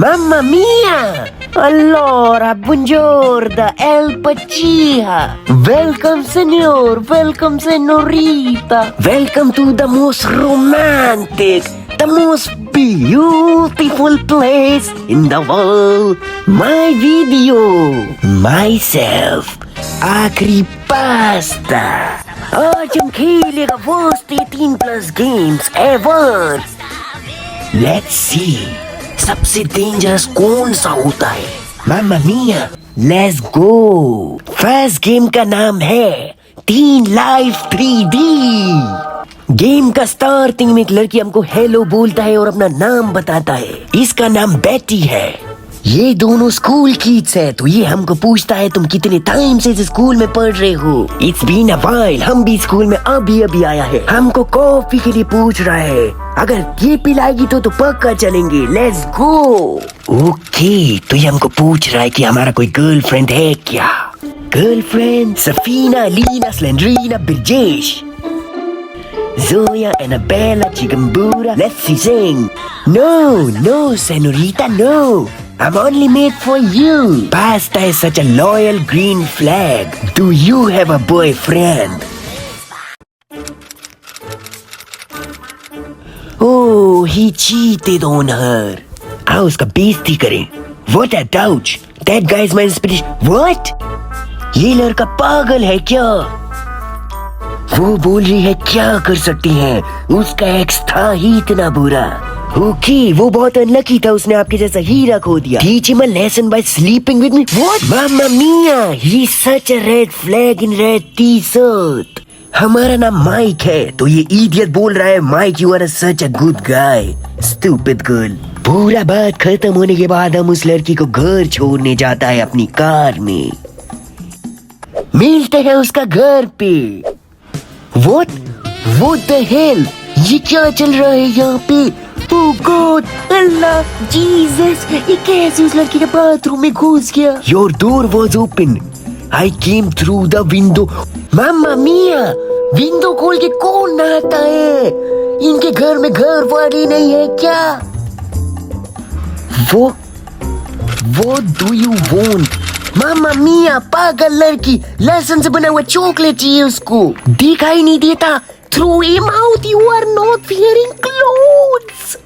Mamma mia! Allora, buongiorno, El Pacia. Welcome, senor. Welcome, senorita. Welcome to the most romantic, the most beautiful place in the world. My video. Myself. Creepypasta. आज हम खेलेगा worst 18+ games ever. Let's see. सबसे dangerous कौन सा होता है? मामा मिया, let's go. First game का नाम है टीन लाइफ 3D। गेम का स्टार्टिंग में एक लड़की हमको हेलो बोलता है और अपना नाम बताता है। इसका नाम बेटी है। ये दोनों स्कूल किड्स है, तो ये हमको पूछता है तुम कितने टाइम से इस स्कूल में पढ़ रहे हो। इट्स बीन अ व्हाइल, हम भी स्कूल में अभी आया है। हमको कॉफी के लिए पूछ रहा है, अगर ये पिलाएगी तो पक्का चलेंगे। Let's go. ओके, तो ये हमको पूछ रहा है कि हमारा कोई गर्लफ्रेंड है क्या। Girlfriend Safina, Leena, Slendrina, Brijesh, Zoya, Annabella, Chigambura, let's sing. No, senorita, no. I'm only made for you. Pasta is such a loyal green flag. Do you have a boyfriend? Oh, he cheated on her. आओ उसका बेइज्जती करें। What a douche. That guy is my inspiration. What? ये लड़का पागल है क्या? वो बोल रही है क्या कर सकती हैं, उसका एक्स था ही इतना बुरा। ओके, वो बहुत अनलकी था, उसने आपके जैसा हीरा खो दिया। Teach him a lesson by sleeping with me. What? Mamma mia, he's such a red flag in red t-shirt. हमारा नाम माइक है, तो ये इडियट बोल रहा है Mike you are such a good guy. Stupid girl. पूरा बात खत्म होने के बाद हम उस लड़की को घर छोड़ने जाता है अपनी कार में। मिलते हैं उसका घर पे। What the hell? ये क्या चल रहा है यहाँ पे? Oh God, Allah, Jesus, ये कैसे उस लड़की के बाथरूम में घुस गया? Your door was open. I came through the window. Mamma mia, window खोल के कौन नहाता है? इनके घर में घर वाली नहीं है क्या? What do you want? मामा मिया, पागल लड़की, लहसुन से बना हुआ चॉकलेट चाहिए उसको। दिखाई नहीं देता। Throw him out, you are not wearing clothes.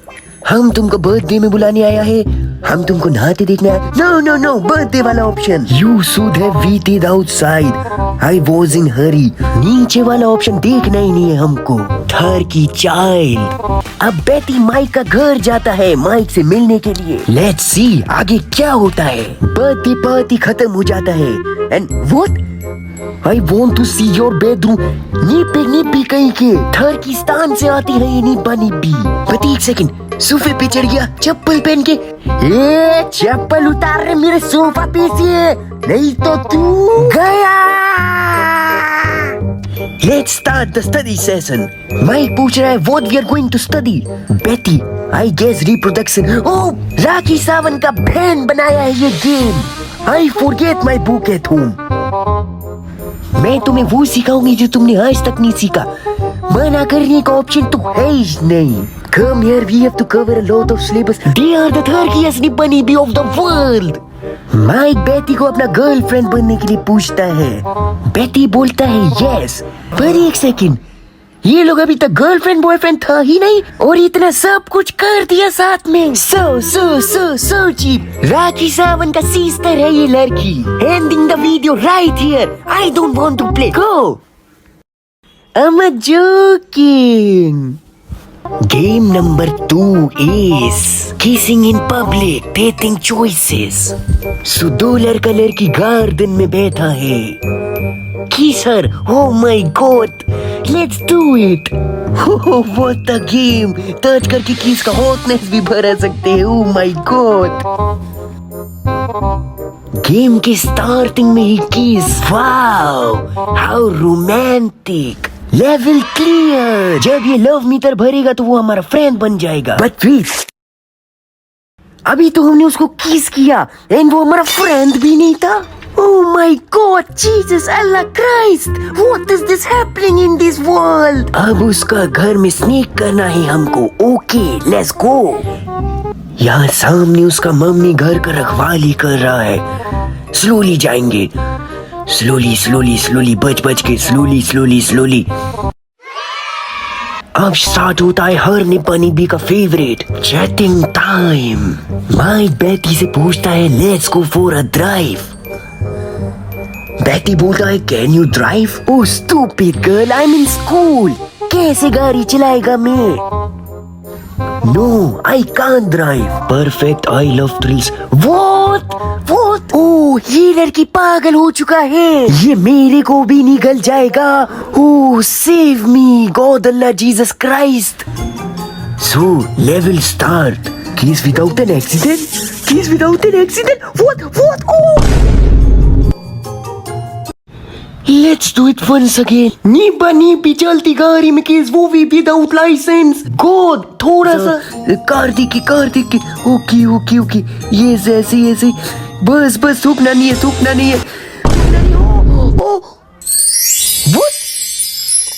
हम तुमको बर्थडे में बुलाने आया है, हम तुमको नहाते देखने आए। नो, बर्थडे वाला option. You should have waited outside. I was in hurry. नीचे वाला ऑप्शन देखना ही नहीं है हमको। थर की चाइल्ड। अब बेटी माइक का घर जाता है माइक से मिलने के लिए। लेट्स सी आगे क्या होता है। बर्थडे पार्टी खत्म हो जाता है। And what? I want to see your bedroom. निप्पी कहीं के थर की स्थान से आती है ये निप्पी। बट एक सेकंड, सोफे पे चढ़ गया चप्पल पहन के। चप्पल उतार रहे मेरे सोफा पे से, नहीं तो तू गया। Let's start the study session. Mike पूछ रहा है what we are going to study. Betty, I guess reproduction. Oh, Rakhi Sawant का बहन बनाया है ये game. I forget my book at home. मैं तुम्हें वो सिखाऊंगी जो तुमने आज तक नहीं सीखा। मना करने का ऑप्शन तो है ही नहीं। Come here, we have to cover a lot of syllabus. They are the thirtieth nippanibi of the world. Mike बेटी को अपना गर्लफ्रेंड बनने के लिए पूछता है। बेटी बोलता है यस। पर एक सेकंड, ये लोग अभी तक गर्लफ्रेंड बॉयफ्रेंड था ही नहीं और इतना सब कुछ कर दिया साथ में। So cheap। राखी सावंत का सिस्टर है ये लड़की। Ending the video right here. I don't want to play. Go. I'm joking. Game number 2 is kissing in public, dating choices. So दो लड़का लड़की गार्डन में बैठा है। Kiss her. Oh my God. Let's do it. Oh, what a game. Touch करके किस का hotness भी भरा सकते हैं। Oh my God. गेम के स्टार्टिंग में ही किस। Wow, how romantic. Level clear. जब ये लव मीटर भरेगा तो वो हमारा फ्रेंड बन जाएगा। बट वेट, अभी तो हमने उसको किस किया एंड वो हमारा फ्रेंड भी नहीं था। Oh my God, Jesus, Allah Christ! What is this happening in this world? अब उसका घर में स्नीक करना है हमको. Okay, let's go. यहाँ सामने उसका मम्मी घर का रखवाली कर रहा है. स्लोली जाएंगे. स्लोली बच के स्लोली. अब स्टार्ट होता है हर निपनी बी का फेवरेट चैटिंग टाइम. माइक बेटी से पूछता है let's go for a drive. बेटी बोलता है can you drive? Oh stupid girl, I am in school. कैसे गाड़ी चलाएगा मैं? No I can't drive. Perfect, I love thrills. What? Oh ये लड़की पागल हो चुका है. ये मेरे को भी निगल जाएगा. Oh save me God Allah Jesus Christ. So level start. Case without an accident. What? Oh Let's do it once again. नीबी चलती गाड़ी में केस, वो भी विदाउट लाइसेंस. गॉड थोड़ा सा कार्तिक की. ओके ये ऐसे बस रुकना नहीं है. What?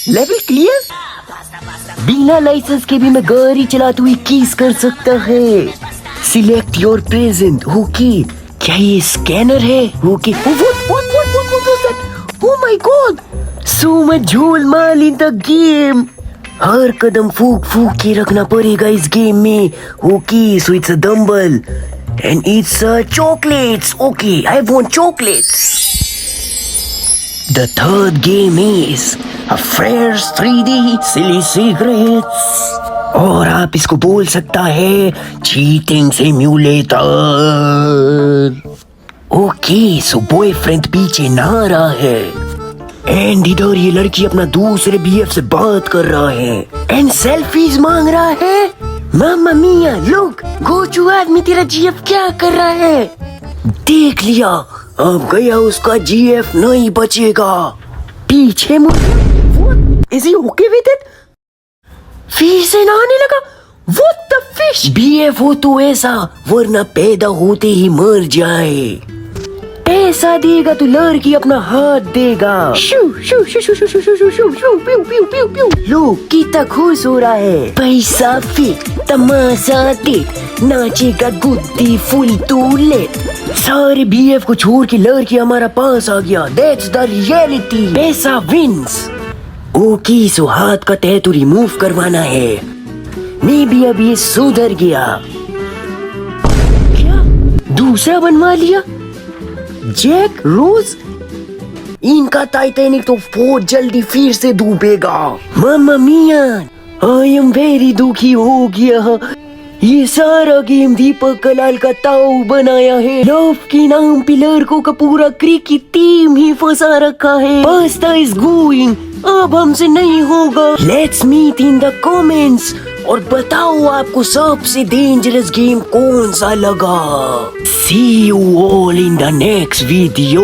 Level clear. बिना लाइसेंस के भी मैं गाड़ी चलाते हुए केस कर सकता है. Select your present. ओके क्या ये स्कैनर है? Okay Oh my God! So much झोल माल in the game. हर कदम फूक के रखना पड़ेगा इस गेम में. Okay, so it's a dumbbell and it's chocolates. Okay, I want chocolates. The third game is a fresh 3D silly cigarettes. और आप इसको बोल सकता है cheating simulator. Okay so boyfriend पीछे नहा रहा है एंड इधर ये लड़की अपना दूसरे बीएफ से बात कर रहा है एंड सेल्फीज मांग रहा है. मामा मिया लुक, गोचू आदमी तेरा जीएफ क्या कर रहा है? देख लिया, अब गया उसका जीएफ नहीं बचेगा. पीछे मुड़. Is he okay with it? फिर से नहाने लगा. What the fish? बीएफ हो तो ऐसा, वरना पैदा होते ही मर जाए. पैसा देगा तो लड़की अपना हाथ देगा. लो कितना खुश हो रहा है. पैसा फिट, तमाशा देख, नाचेगा गुद्दी फुल टूलेट. सारे बीएफ को छोड़ के लड़की हमारा पास आ गया. That's the reality. पैसा विंस. ओके सो हाथ का टैटू रिमूव करवाना है. मैं भी अब ये सुधर गया. क्या दूसरा बनवा लिया? जैक रोज, इनका टाइटैनिक तो बहुत जल्दी फिर से डूबेगा. मामा मिया आई एम वेरी दुखी हो गया. ये सारा गेम दीपक कलाल का ताऊ बनाया है. लव के नाम पे लड़कों का पूरा क्रिकेट टीम ही फंसा रखा है. पास्ता इज गोइंग, अब हमसे नहीं होगा. Let's meet in the comments और बताओ आपको सबसे डेंजरस गेम कौन सा लगा. See you all in the next video.